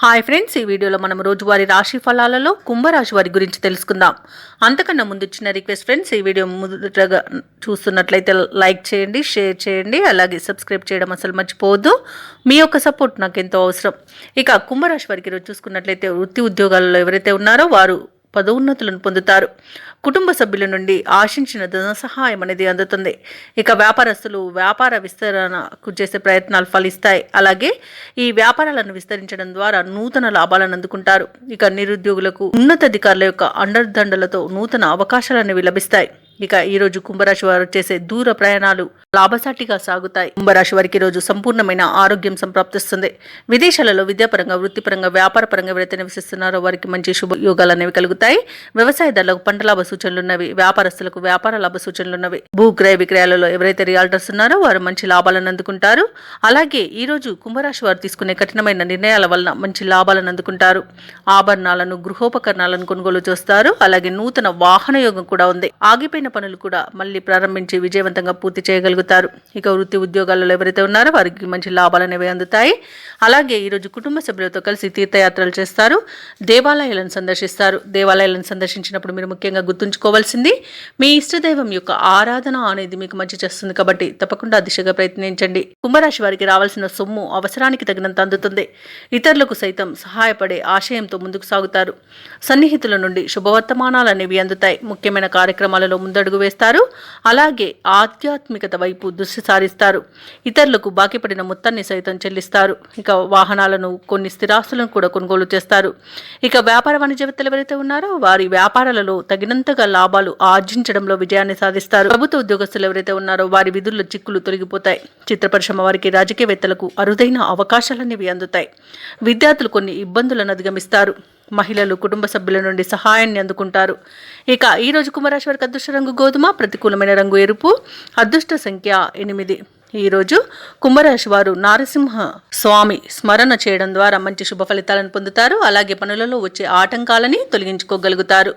Hi friends, ఈ వీడియోలో మనం రోజువారీ రాశి ఫలాలలో కుంభరాశి వారి గురించి తెలుసుకుందాం. అంతకన్నా ముందు చిన్న రిక్వెస్ట్ ఫ్రెండ్స్, ఈ వీడియో మొదటగా చూస్తున్నట్లయితే లైక్ చేయండి, షేర్ చేయండి, అలాగే సబ్స్క్రైబ్ చేయడం అసలు మర్చిపోవద్దు. మీ యొక్క సపోర్ట్ నాకు ఎంతో అవసరం. ఇక కుంభరాశి వారికి ఈరోజు చూసుకున్నట్లయితే వృత్తి ఉద్యోగాలలో ఎవరైతే ఉన్నారో వారు పదోన్నతులను పొందుతారు. కుటుంబ సభ్యుల నుండి ఆశించిన ధన సహాయం అనేది అందుతుంది. ఇక వ్యాపారస్తులు వ్యాపార విస్తరణకు చేసే ప్రయత్నాలు ఫలిస్తాయి. అలాగే ఈ వ్యాపారాలను విస్తరించడం ద్వారా నూతన లాభాలను అందుకుంటారు. ఇక నిరుద్యోగులకు ఉన్నతాధికారుల యొక్క అండదండలతో నూతన అవకాశాలు అనేవి లభిస్తాయి. ఇక ఈరోజు కుంభరాశి వారు చేసే దూర ప్రయాణాలు లాభసాటిగా సాగుతాయి. కుంభరాశి వారికి ఈరోజు సంపూర్ణమైన ఆరోగ్యం సంప్రాప్తిస్తుంది. విదేశాలలో విద్యాపరంగా, వృత్తిపరంగా, వ్యాపారపరంగా ఎవరైతే నివసిస్తున్నారో వారికి మంచి శుభయోగాలు అనేవి కలుగుతాయి. వ్యవసాయదారులకు పంట లాభ సూచనలున్నవి, వ్యాపారస్తులకు వ్యాపార లాభ సూచనలున్నవి. భూక్రయ విక్రయాలలో ఎవరైతే రియాల్టర్స్ ఉన్నారో వారు మంచి లాభాలను అందుకుంటారు. అలాగే ఈరోజు కుంభరాశి వారు తీసుకునే కఠినమైన నిర్ణయాల వలన మంచి లాభాలను అందుకుంటారు. ఆభరణాలను, గృహోపకరణాలను కొనుగోలు చేస్తారు. అలాగే నూతన వాహన యోగం కూడా ఉంది. ఆగిపోయిన పనులు కూడా మళ్ళీ ప్రారంభించి విజయవంతంగా పూర్తి చేయగలుగుతారు. ఇక వృత్తి ఉద్యోగాలలో ఎవరైతే ఉన్నారో వారికి మంచి లాభాలు అనేవి అందుతాయి. అలాగే ఈరోజు కుటుంబ సభ్యులతో కలిసి తీర్థయాత్రలు చేస్తారు, దేవాలయాలను సందర్శిస్తారు. దేవాలయాలను సందర్శించినప్పుడు మీరు ముఖ్యంగా గుర్తుంచుకోవాల్సింది మీ ఇష్టదైవం యొక్క ఆరాధన అనేది మీకు మంచి చేస్తుంది కాబట్టి తప్పకుండా దిశగా ప్రయత్నించండి. కుంభరాశి వారికి రావాల్సిన సొమ్ము అవసరానికి తగినంత అందుతుంది. ఇతరులకు సైతం సహాయపడే ఆశయంతో ముందుకు సాగుతారు. సన్నిహితుల నుండి శుభవర్తమానాలు అనేవి అందుతాయి. ముఖ్యమైన కార్యక్రమాలలో ముందడుగు వేస్తారు. అలాగే ఆధ్యాత్మికత వైపు దృష్టి సారిస్తారు. ఇతరులకు బాకీ పడిన మొత్తాన్ని సైతం చెల్లిస్తారు. ఇక వాహనాలను, కొన్ని స్థిరాస్తులను కూడా కొనుగోలు చేస్తారు. ఇక వ్యాపార వాణిజ్యవేత్తలు ఎవరైతే ఉన్నారో వారి వ్యాపారాలలో తగినంతగా లాభాలు ఆర్జించడంలో విజయాన్ని సాధిస్తారు. ప్రభుత్వ ఉద్యోగస్తులు ఎవరైతే ఉన్నారో వారి విధుల్లో చిక్కులు తొలగిపోతాయి. చిత్ర పరిశ్రమ వారికి, రాజకీయవేత్తలకు అరుదైన అవకాశాలనేవి అందుతాయి. విద్యార్థులు కొన్ని ఇబ్బందులను అధిగమిస్తారు. మహిళలు కుటుంబ సభ్యుల నుండి సహాయాన్ని అందుకుంటారు. ఇక ఈరోజు కుంభరాశి వారికి అదృష్ట రంగు గోధుమ, ప్రతికూలమైన రంగు ఎరుపు, అదృష్ట సంఖ్య 8. ఈరోజు కుంభరాశి వారు నారసింహ స్వామి స్మరణ చేయడం ద్వారా మంచి శుభ ఫలితాలను పొందుతారు. అలాగే పనులలో వచ్చే ఆటంకాలని తొలగించుకోగలుగుతారు.